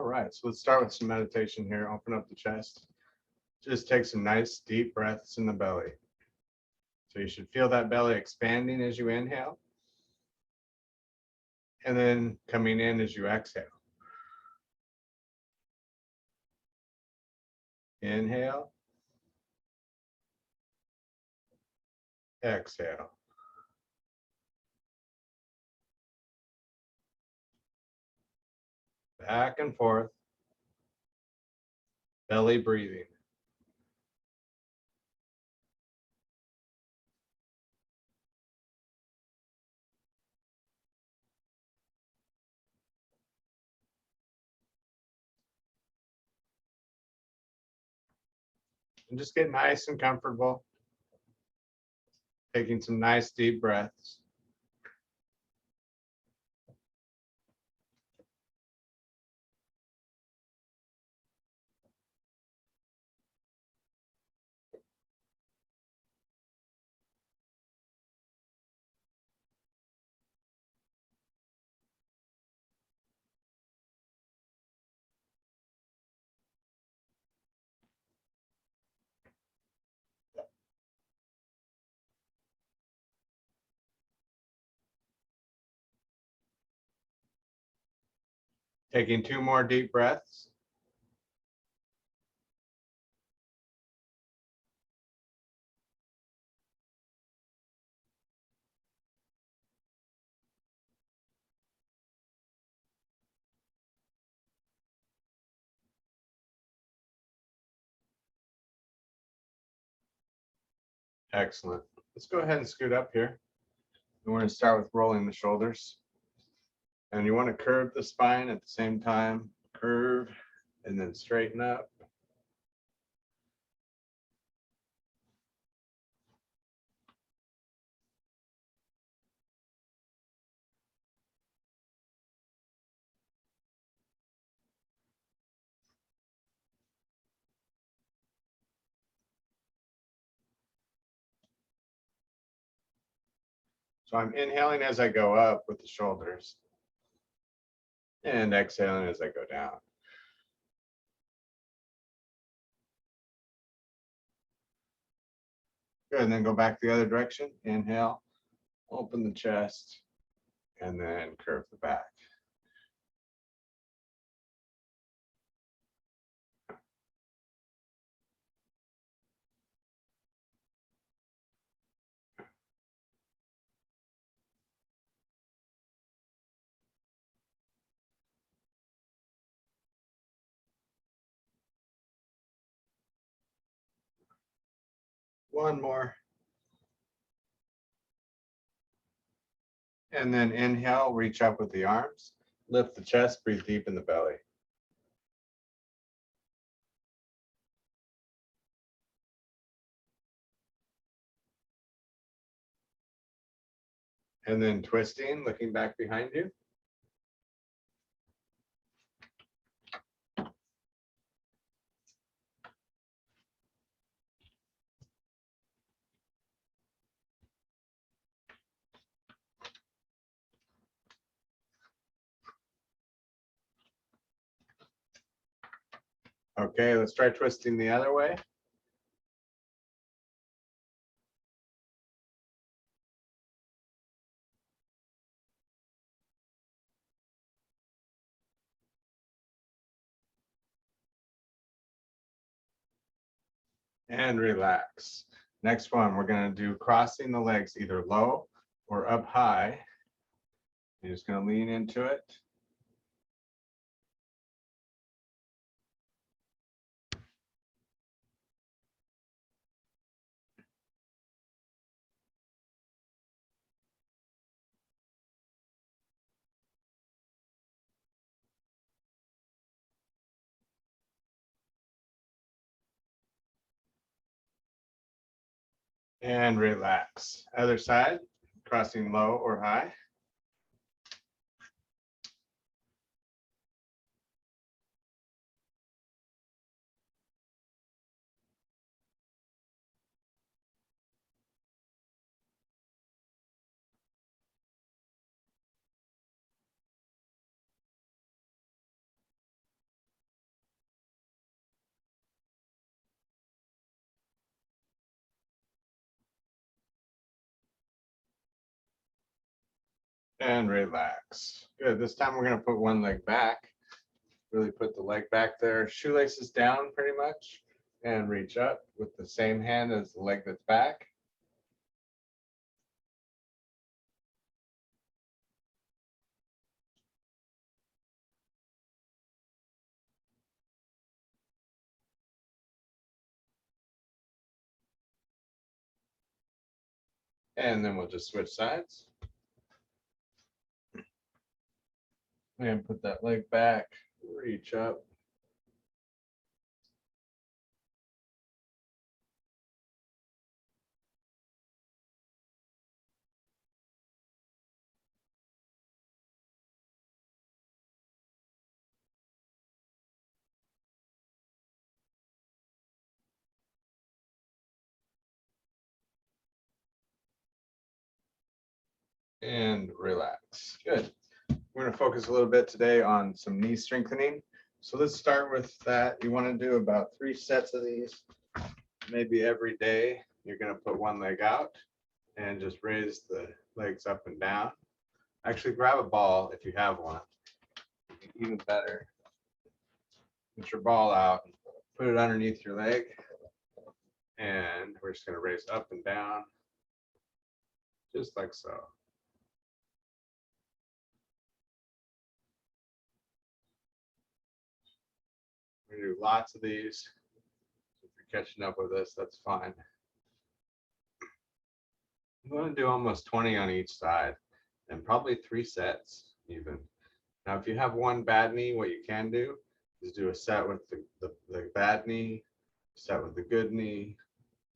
All right, so let's start with some meditation here. Open up the chest. Just take some nice deep breaths in the belly. So you should feel that belly expanding as you inhale, and then coming in as you exhale. Inhale, exhale. Back and forth, belly breathing. And just get nice and comfortable, taking some nice deep breaths. Taking 2 more deep breaths. Excellent. Let's go ahead and scoot up here. We're going to start with rolling the shoulders. And you want to curve the spine at the same time. Curve and then straighten up. So I'm inhaling as I go up with the shoulders and exhaling as I go down. Good, and then go back the other direction. Inhale, open the chest, and then curve the back. One more. And then inhale, reach up with the arms, lift the chest, breathe deep in the belly. And then twisting, looking back behind you. Okay, let's try twisting the other way. And relax. Next one, we're going to do crossing the legs either low or up high. You're just going to lean into it. And relax. Other side, crossing low or high. and relax. Good. This time we're going to put one leg back. Really put the leg back there. Shoelaces down pretty much. And reach up with the same hand as the leg that's back. And then we'll just switch sides. And put that leg back, reach up. And relax. Good. We're going to focus a little bit today on some knee strengthening. So let's start with that. You want to do about 3 sets of these, maybe every day. You're going to put one leg out and just raise the legs up and down. Actually, grab a ball if you have one. Even better. Get your ball out, put it underneath your leg, and we're just going to raise up and down, just like so. We're going to do lots of these. If you're catching up with us, that's fine. I'm going to do almost 20 on each side, and probably 3 sets even. Now, if you have one bad knee, what you can do is do a set with the bad knee, set with the good knee,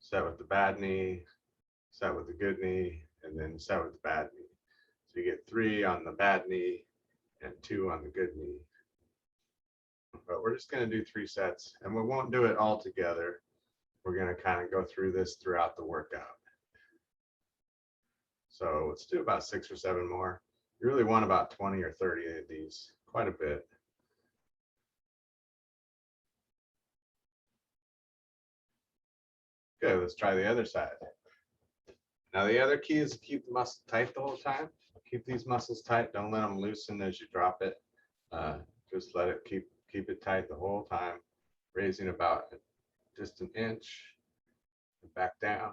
set with the bad knee, set with the good knee, and then set with the bad knee. So you get 3 on the bad knee and 2 on the good knee. But we're just going to do 3 sets, and we won't do it all together. We're going to kind of go through this throughout the workout. So let's do about 6 or 7 more. You really want about 20 or 30 of these, quite a bit. Good, let's try the other side. Now the other key is to keep the muscle tight the whole time. Keep these muscles tight, don't let them loosen as you drop it. Just let it keep it tight the whole time, raising about just an inch and back down.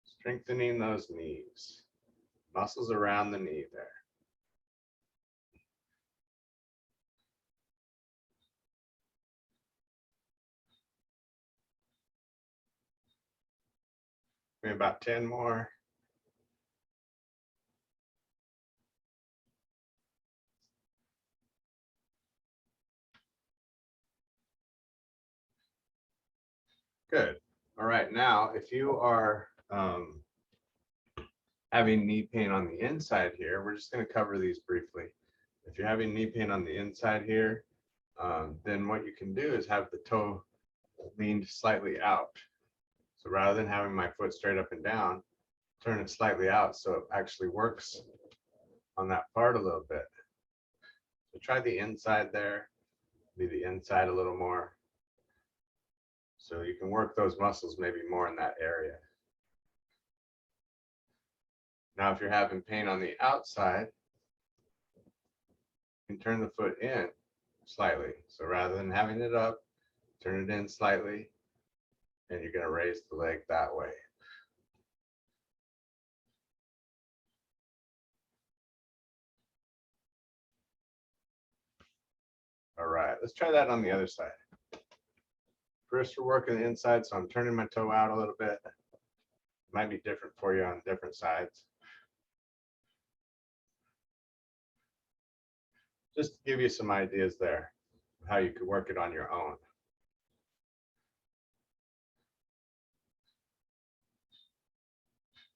Strengthening those knees, muscles around the knee there. Maybe about 10 more. Good. All right, now if you are having knee pain on the inside here, we're just going to cover these briefly. If you're having knee pain on the inside here, then what you can do is have the toe leaned slightly out. So rather than having my foot straight up and down, turn it slightly out so it actually works on that part a little bit. So try the inside there, maybe the inside a little more. So you can work those muscles maybe more in that area. Now, if you're having pain on the outside, you can turn the foot in slightly. So rather than having it up, turn it in slightly, and you're going to raise the leg that way. All right, let's try that on the other side. First, we're working the inside, so I'm turning my toe out a little bit. It might be different for you on different sides. Just to give you some ideas there of how you could work it on your own.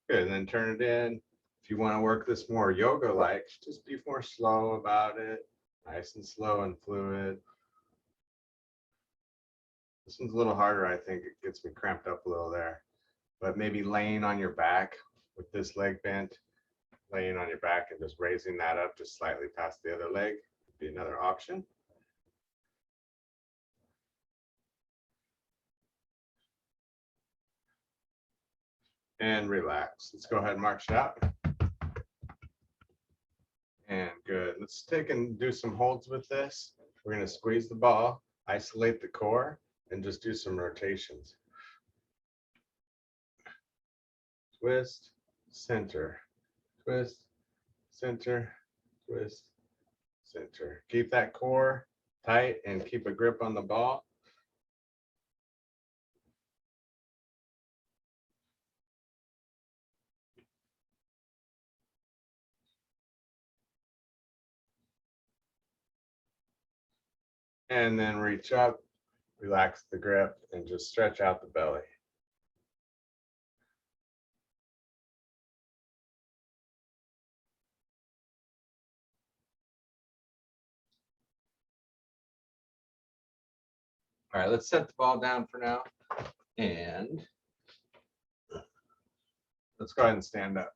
Good, and then turn it in. If you want to work this more yoga-like, just be more slow about it. Nice and slow and fluid. This one's a little harder, I think. It gets me cramped up a little there. But maybe laying on your back with this leg bent, laying on your back and just raising that up just slightly past the other leg would be another option. and relax. Let's go ahead and march it out. And good. Let's take and do some holds with this. We're going to squeeze the ball, isolate the core, and just do some rotations. Twist, center, twist, center, twist, center. Keep that core tight and keep a grip on the ball. And then reach up, relax the grip, and just stretch out the belly. All right, let's set the ball down for now. And let's go ahead and stand up.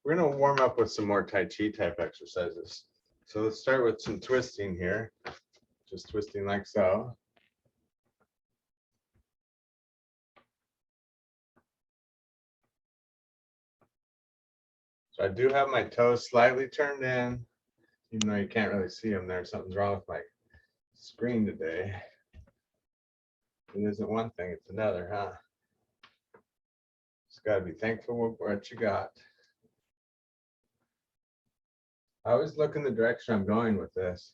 We're going to warm up with some more Tai Chi type exercises. So let's start with some twisting here. Just twisting like so. So I do have my toes slightly turned in, even though you can't really see them there. Something's wrong with my screen today. It isn't one thing, it's another, huh? Just got to be thankful for what you got. I always look in the direction I'm going with this.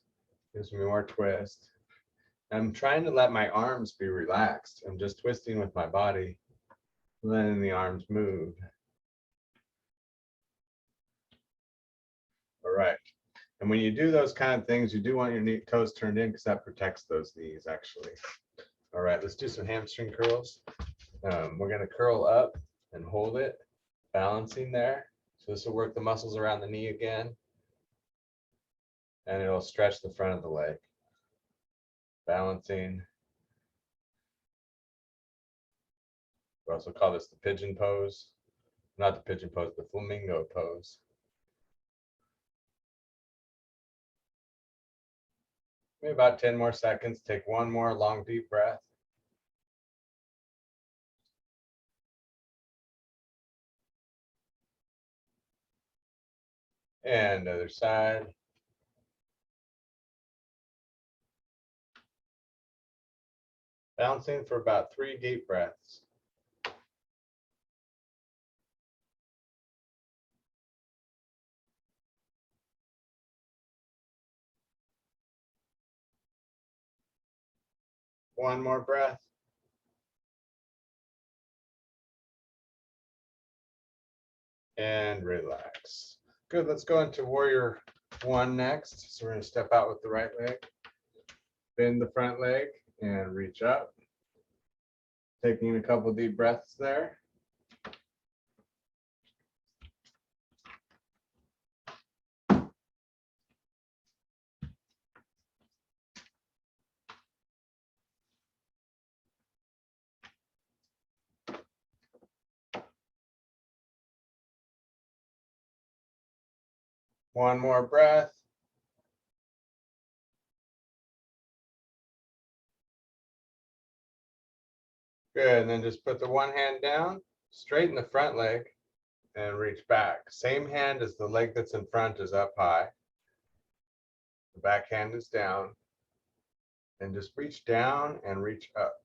Gives me more twist. I'm trying to let my arms be relaxed. I'm just twisting with my body, letting the arms move. All right. And when you do those kind of things, you do want your toes turned in because that protects those knees actually. All right, let's do some hamstring curls. We're going to curl up and hold it, balancing there. So this will work the muscles around the knee again. And it'll stretch the front of the leg. Balancing. We also call this the pigeon pose. Not the pigeon pose, the flamingo pose. Maybe about 10 more seconds. Take one more long, deep breath. And other side. Bouncing for about 3 deep breaths. One more breath. And relax. Good, let's go into warrior one next. So we're going to step out with the right leg, bend the front leg and reach up. Taking a couple deep breaths there. One more breath. Good, and then just put the one hand down, straighten the front leg, and reach back. Same hand as the leg that's in front is up high. The back hand is down. And just reach down and reach up.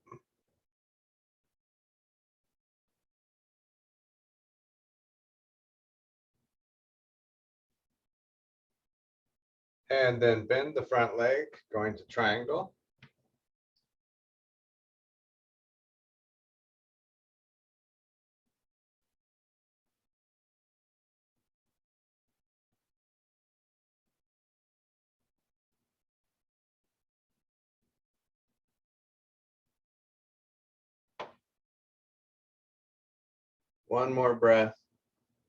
And then bend the front leg, going to triangle. One more breath.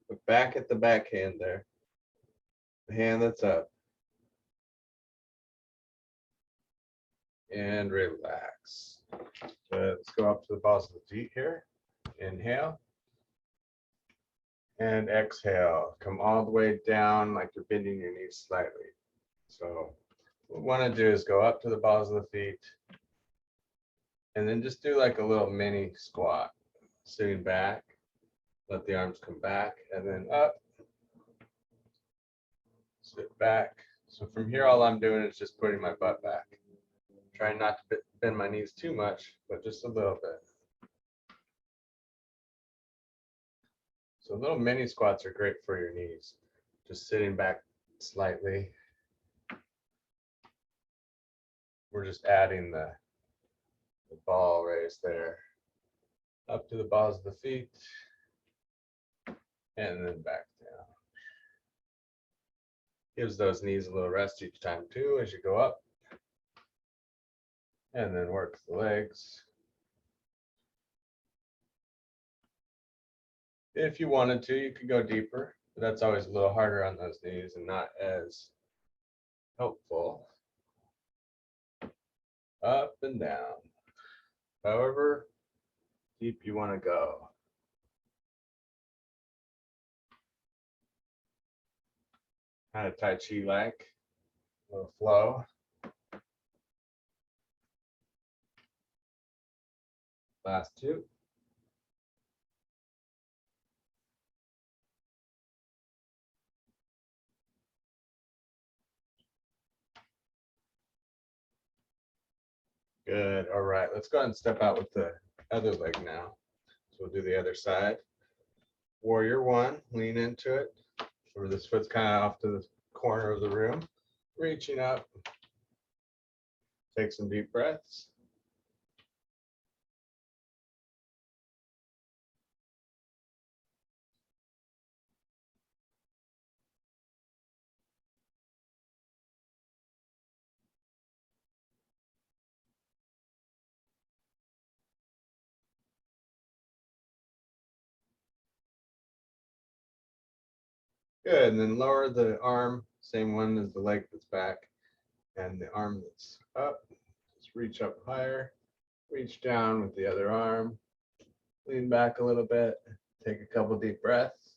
Look back at the back hand there. The hand that's up. And relax. Let's go up to the balls of the feet here. Inhale. And exhale. Come all the way down like you're bending your knees slightly. So what we want to do is go up to the balls of the feet. And then just do like a little mini squat. Sitting back. Let the arms come back and then up, sit back. So from here, all I'm doing is just putting my butt back. Trying not to bend my knees too much, but just a little bit. So little mini squats are great for your knees. Just sitting back slightly. We're just adding the ball raise there. Up to the balls of the feet. And then back down. Gives those knees a little rest each time too as you go up. And then work the legs. If you wanted to, you could go deeper, but that's always a little harder on those knees and not as helpful. Up and down. However deep you want to go. Kind of Tai Chi like, a little flow. Last two. Good. All right. Let's go ahead and step out with the other leg now. So we'll do the other side. Warrior one. Lean into it. Where this foot's kind of off to the corner of the room. Reaching up. Take some deep breaths. Good, and then lower the arm, same one as the leg that's back, and the arm that's up. Just reach up higher, reach down with the other arm, lean back a little bit, take a couple deep breaths.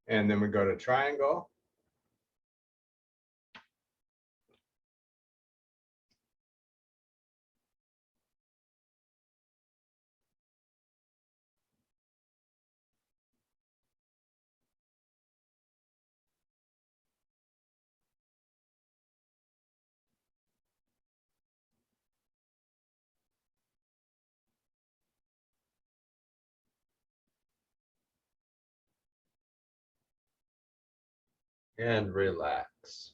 And then we go to triangle. And relax.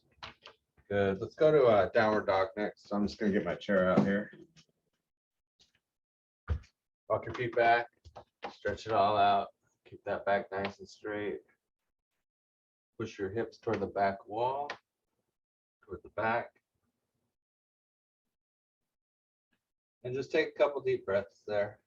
Good. Let's go to a downward dog next. So I'm just going to get my chair out here. Walk your feet back. Stretch it all out. Keep that back nice and straight. Push your hips toward the back wall, toward the back. And just take a couple deep breaths there.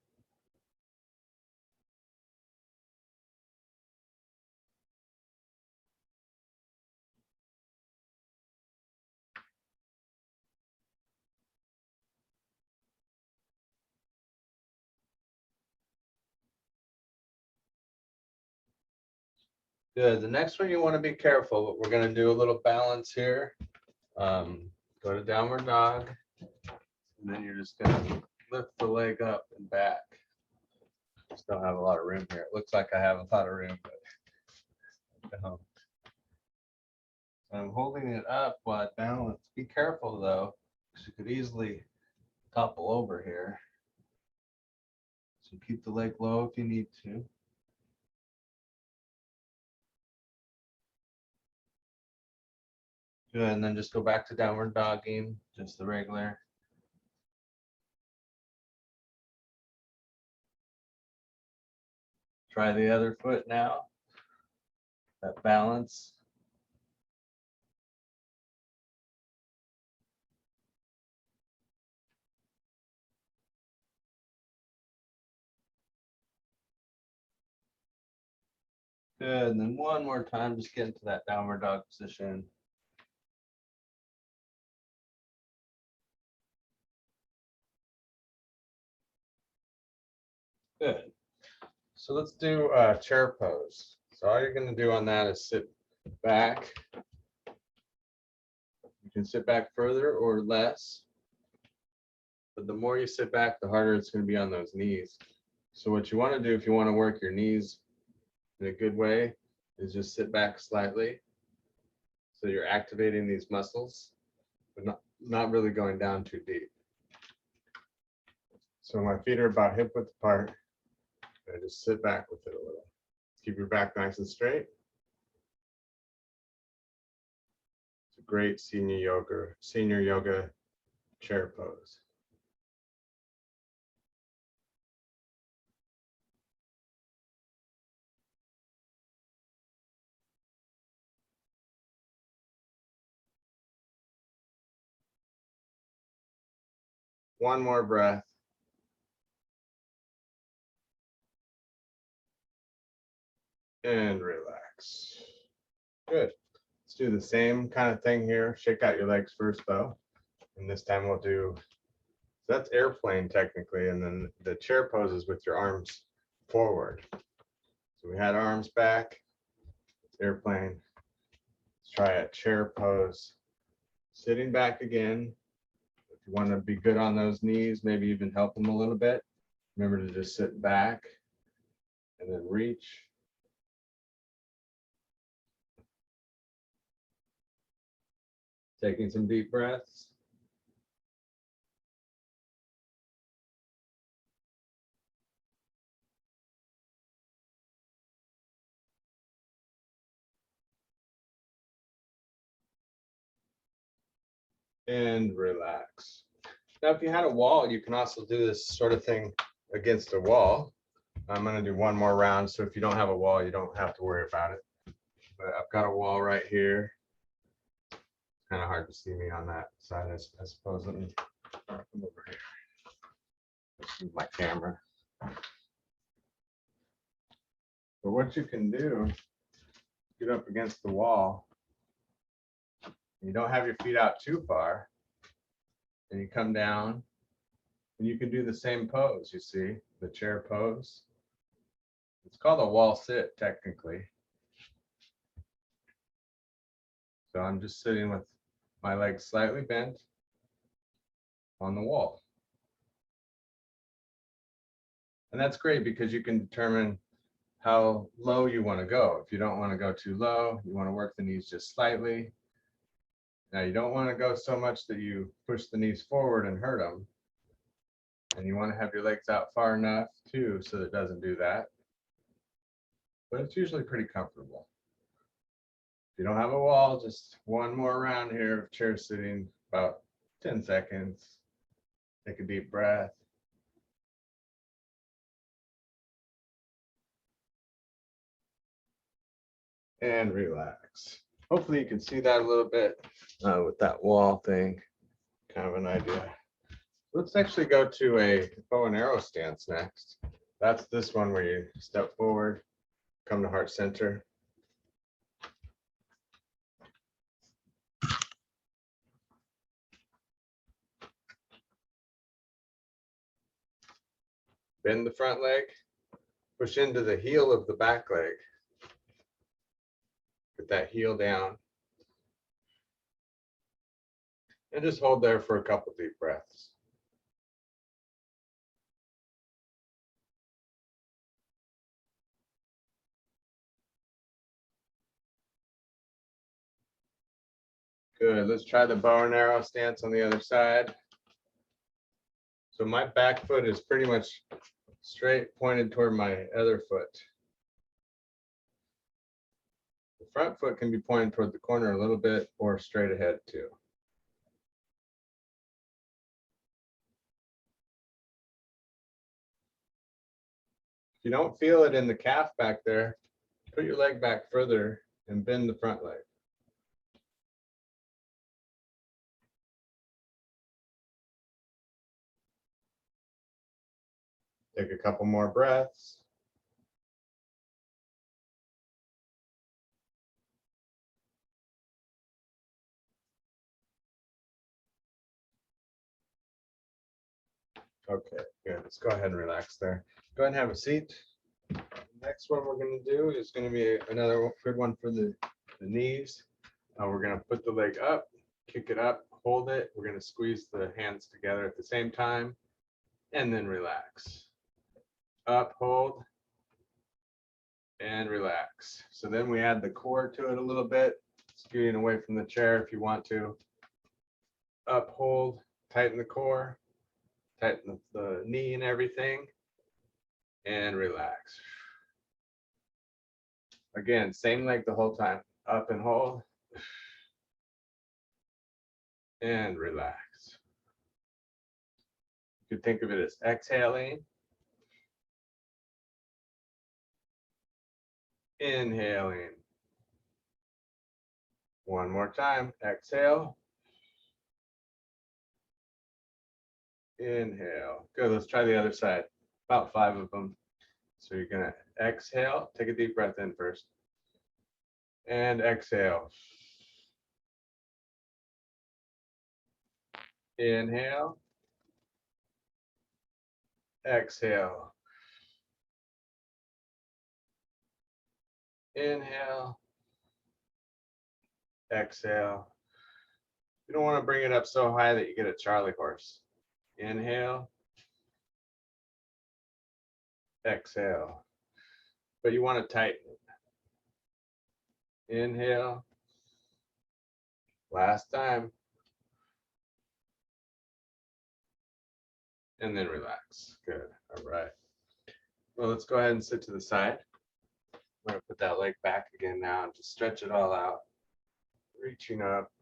Good. The next one, you want to be careful, but we're going to do a little balance here. Go to downward dog, and then you're just going to lift the leg up and back. Just don't have a lot of room here. It looks like I have a lot of room, but I don't. I'm holding it up while I balance. Be careful though, because you could easily topple over here. So keep the leg low if you need to. Good, and then just go back to downward dogging, just the regular. Try the other foot now. That balance. Good, and then one more time, just get into that downward dog position. Good. So let's do a chair pose. So all you're going to do on that is sit back. You can sit back further or less, but the more you sit back, the harder it's going to be on those knees. So what you want to do if you want to work your knees in a good way is just sit back slightly. So you're activating these muscles, but not really going down too deep. So my feet are about hip width apart. I just sit back with it a little. Keep your back nice and straight. It's a great senior yoga chair pose. One more breath. And relax. Good. Let's do the same kind of thing here. Shake out your legs first though. And this time we'll do, so that's airplane technically, and then the chair pose is with your arms forward. So we had arms back, airplane. Let's try a chair pose. Sitting back again. If you want to be good on those knees, maybe even help them a little bit. Remember to just sit back and then reach. Taking some deep breaths. And relax. Now, if you had a wall, you can also do this sort of thing against a wall. I'm going to do one more round, so if you don't have a wall, you don't have to worry about it. But I've got a wall right here. It's kind of hard to see me on that side, I suppose. Let me come over here. Let's move my camera. But what you can do, get up against the wall. You don't have your feet out too far. And you come down, and you can do the same pose, you see, the chair pose. It's called a wall sit, technically. So I'm just sitting with my legs slightly bent on the wall. And that's great because you can determine how low you want to go. If you don't want to go too low, you want to work the knees just slightly. Now you don't want to go so much that you push the knees forward and hurt them. And you want to have your legs out far enough too so that it doesn't do that. But it's usually pretty comfortable. If you don't have a wall, just one more round here of chair sitting, about 10 seconds. Take a deep breath. And relax. Hopefully you can see that a little bit with that wall thing, kind of an idea. Let's actually go to a bow and arrow stance next. That's this one where you step forward, come to heart center. Bend the front leg, push into the heel of the back leg. Get that heel down. And just hold there for a couple deep breaths. Good. Let's try the bow and arrow stance on the other side. So my back foot is pretty much straight pointed toward my other foot. The front foot can be pointed toward the corner a little bit or straight ahead too. If you don't feel it in the calf back there, put your leg back further and bend the front leg. Take a couple more breaths. Okay, good. Let's go ahead and relax there. Go ahead and have a seat. Next one we're going to do is going to be another good one for the knees. We're going to put the leg up, kick it up, hold it. We're going to squeeze the hands together at the same time and then relax. Up, hold, and relax. So then we add the core to it a little bit, scooting away from the chair if you want to. Up, hold, tighten the core, tighten the knee and everything, and relax. Again, same leg the whole time. Up and hold, and relax. You could think of it as exhaling, inhaling. One more time, exhale, inhale. Good, let's try the other side. About 5 of them. So you're gonna exhale, take a deep breath in first, and exhale. Inhale, exhale. Inhale, exhale. You don't want to bring it up so high that you get a Charlie horse. Inhale, exhale. But you want to tighten it. Inhale. Last time. And then relax. Good. All right. Well, let's go ahead and sit to the side. I'm going to put that leg back again now and just stretch it all out. Reaching up.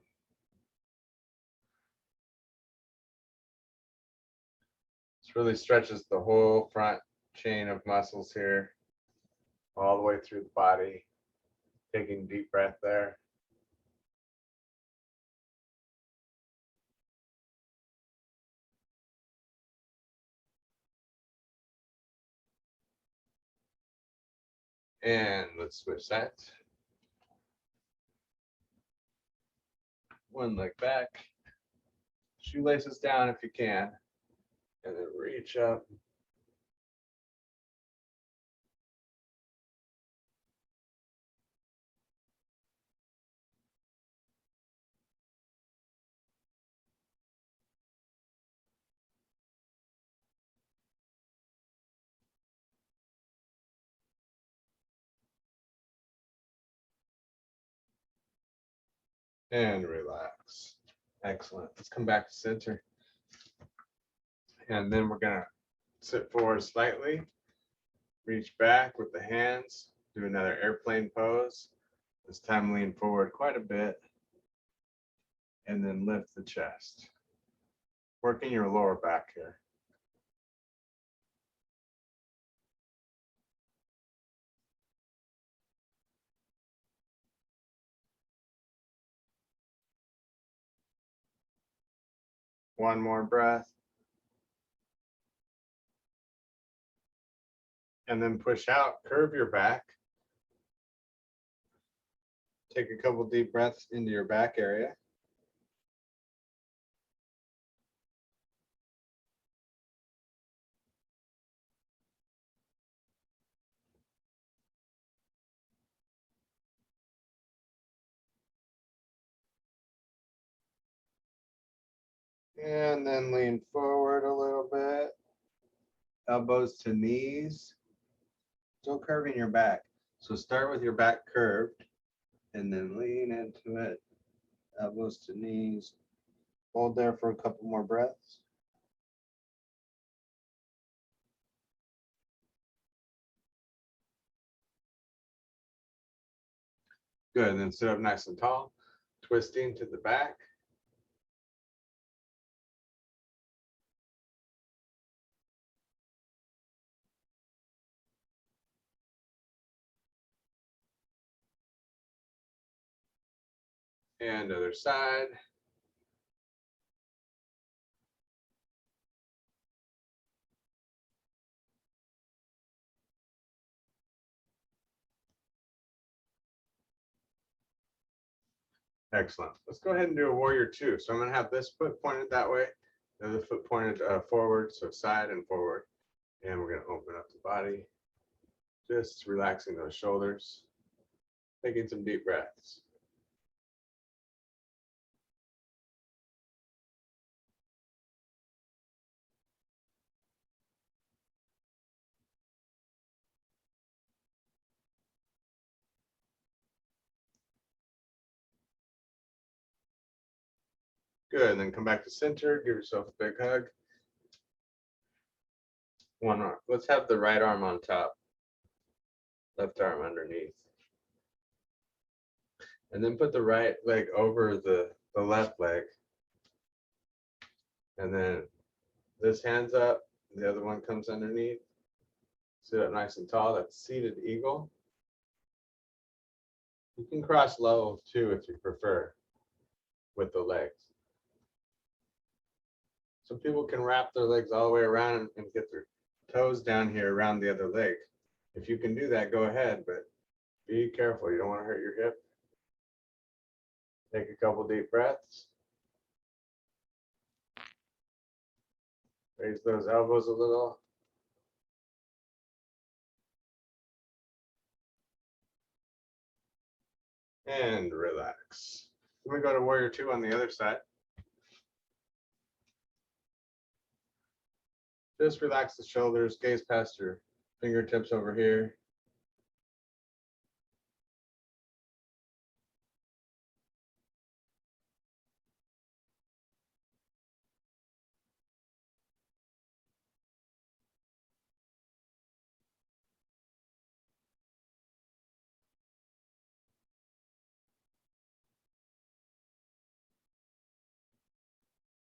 This really stretches the whole front chain of muscles here, all the way through the body. Taking a deep breath there. And let's switch sides. One leg back. Shoelaces down if you can. And then reach up. And relax. Excellent. Let's come back to center. And then we're going to sit forward slightly. Reach back with the hands. Do another airplane pose. This time lean forward quite a bit. And then lift the chest. Working your lower back here. One more breath. And then push out, curve your back. Take a couple deep breaths into your back area. And then lean forward a little bit. Elbows to knees. Still curving your back. So start with your back curved and then lean into it. Elbows to knees. Hold there for a couple more breaths. Good, and then sit up nice and tall. Twisting to the back. And other side. Excellent. Let's go ahead and do a warrior two. So I'm going to have this foot pointed that way. The other foot pointed forward, so side and forward. And we're going to open up the body, just relaxing those shoulders, taking some deep breaths. Good, and then come back to center, give yourself a big hug. One arm. Let's have the right arm on top, left arm underneath. And then put the right leg over the left leg. And then this hand's up, the other one comes underneath. Sit up nice and tall. That's seated eagle. You can cross low too if you prefer with the legs. Some people can wrap their legs all the way around and get their toes down here around the other leg. If you can do that, go ahead, but be careful. You don't want to hurt your hip. Take a couple deep breaths. Raise those elbows a little. And relax. Then we go to warrior two on the other side. Just relax the shoulders, gaze past your fingertips over here.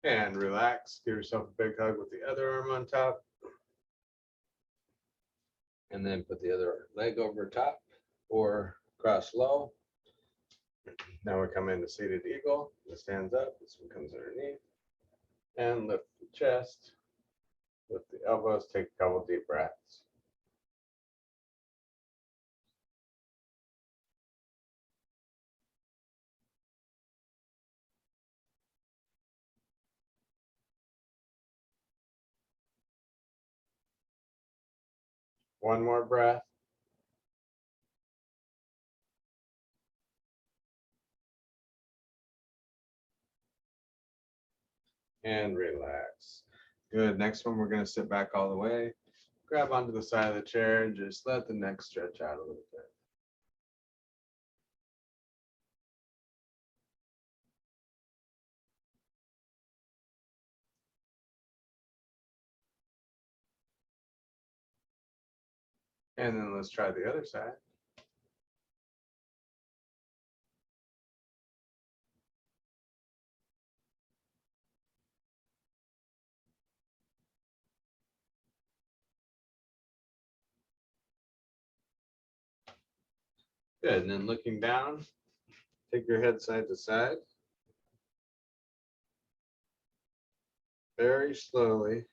And relax. Give yourself a big hug with the other arm on top. And then put the other leg over top or cross low. Now we come into seated eagle. This stands up. This one comes underneath. And lift the chest. Lift the elbows. Take a couple deep breaths. One more breath. And relax. Good. Next one, we're going to sit back all the way. Grab onto the side of the chair and just let the neck stretch out a little bit. And then let's try the other side. Good. And then looking down, take your head side to side. Very slowly.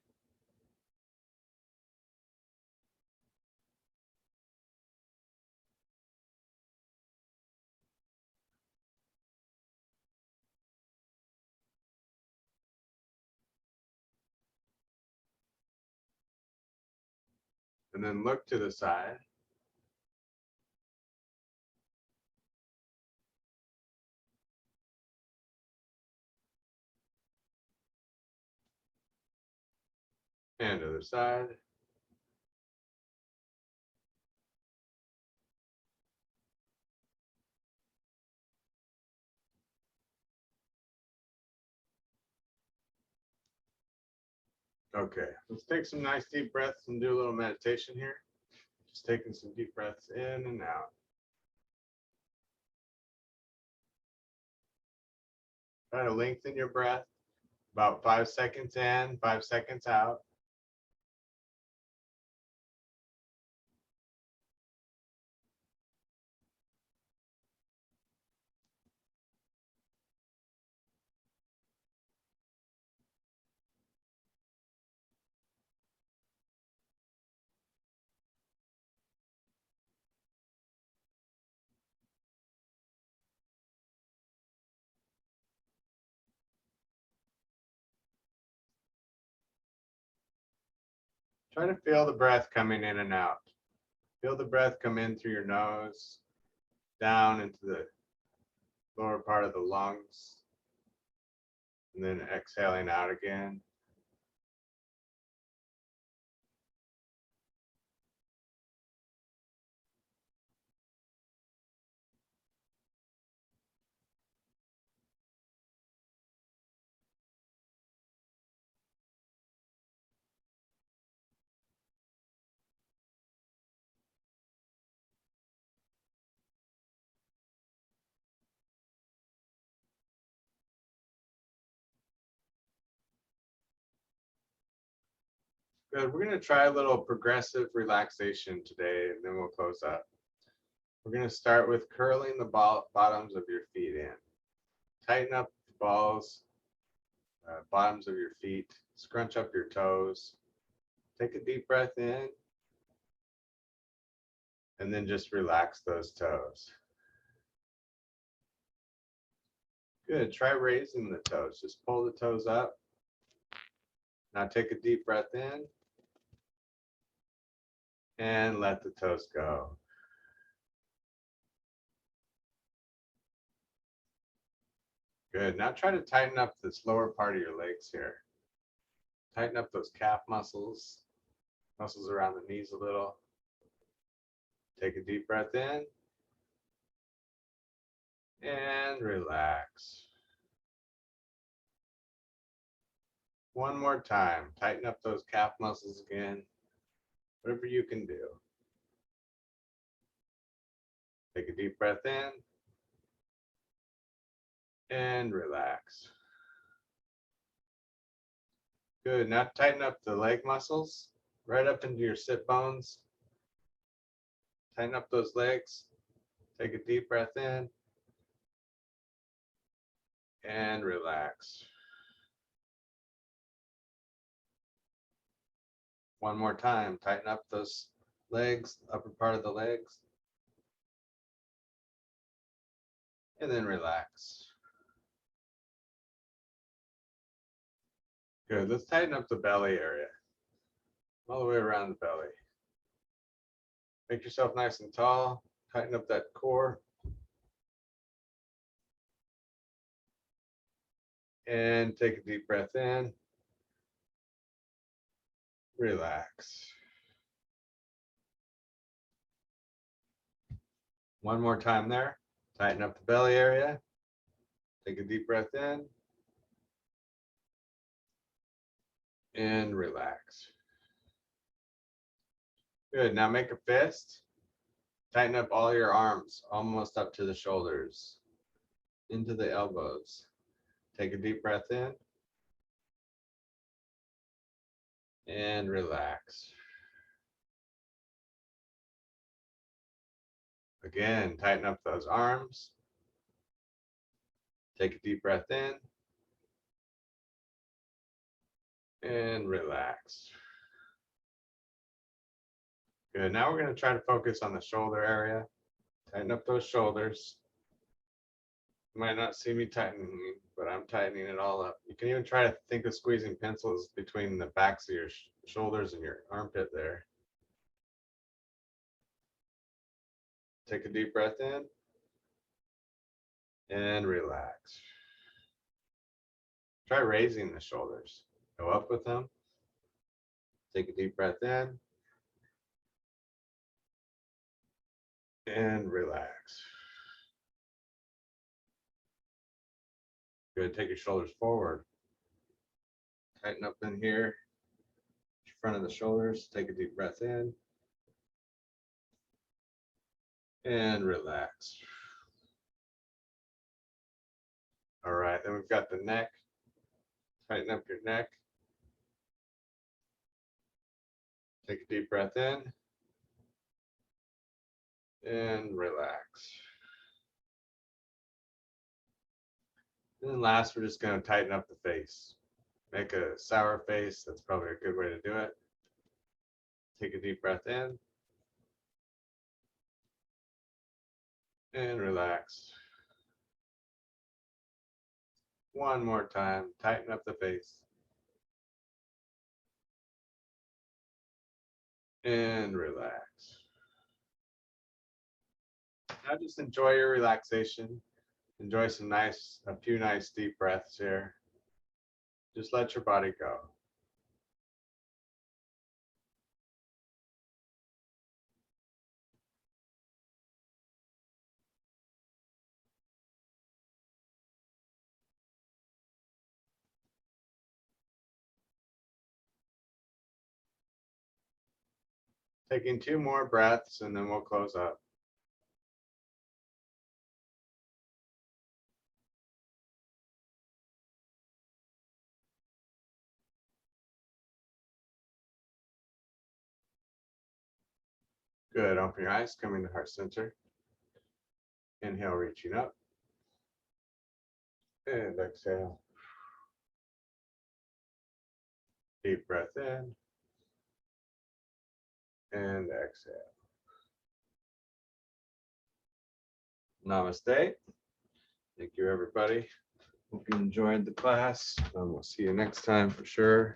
And then look to the side. And other side. Okay, let's take some nice deep breaths and do a little meditation here. Just taking some deep breaths in and out. Try to lengthen your breath. About 5 seconds in, 5 seconds out. Try to feel the breath coming in and out. Feel the breath come in through your nose, down into the lower part of the lungs, and then exhaling out again. Good. We're going to try a little progressive relaxation today, and then we'll close up. We're going to start with curling the bottoms of your feet in. Tighten up the balls, bottoms of your feet. Scrunch up your toes. Take a deep breath in, and then just relax those toes. Good. Try raising the toes. Just pull the toes up. Now take a deep breath in, and let the toes go. Good. Now try to tighten up this lower part of your legs here. Tighten up those calf muscles, muscles around the knees a little. Take a deep breath in and relax. One more time. Tighten up those calf muscles again. Whatever you can do. Take a deep breath in and relax. Good. Now tighten up the leg muscles right up into your sit bones. Tighten up those legs. Take a deep breath in and relax. One more time. Tighten up those legs, upper part of the legs. And then relax. Good. Let's tighten up the belly area. All the way around the belly. Make yourself nice and tall. Tighten up that core. And take a deep breath in. Relax. One more time there. Tighten up the belly area. Take a deep breath in. And relax. Good. Now make a fist. Tighten up all your arms, almost up to the shoulders, into the elbows. Take a deep breath in. And relax. Again, tighten up those arms. Take a deep breath in. And relax. Good. Now we're going to try to focus on the shoulder area. Tighten up those shoulders. You might not see me tightening, but I'm tightening it all up. You can even try to think of squeezing pencils between the backs of your shoulders and your armpit there. Take a deep breath in and relax. Try raising the shoulders. Go up with them. Take a deep breath in and relax. Good. Take your shoulders forward. Tighten up in here, front of the shoulders. Take a deep breath in and relax. All right, then we've got the neck. Tighten up your neck. Take a deep breath in and relax. And then last, we're just going to tighten up the face. Make a sour face. That's probably a good way to do it. Take a deep breath in and relax. One more time. Tighten up the face. and relax. Now just enjoy your relaxation. Enjoy a few nice deep breaths here. Just let your body go. Taking 2 more breaths and then we'll close up. Good. Open your eyes, coming to heart center. Inhale, reaching up. And exhale. Deep breath in. And exhale. Namaste. Thank you, everybody. Hope you enjoyed the class. We'll see you next time for sure.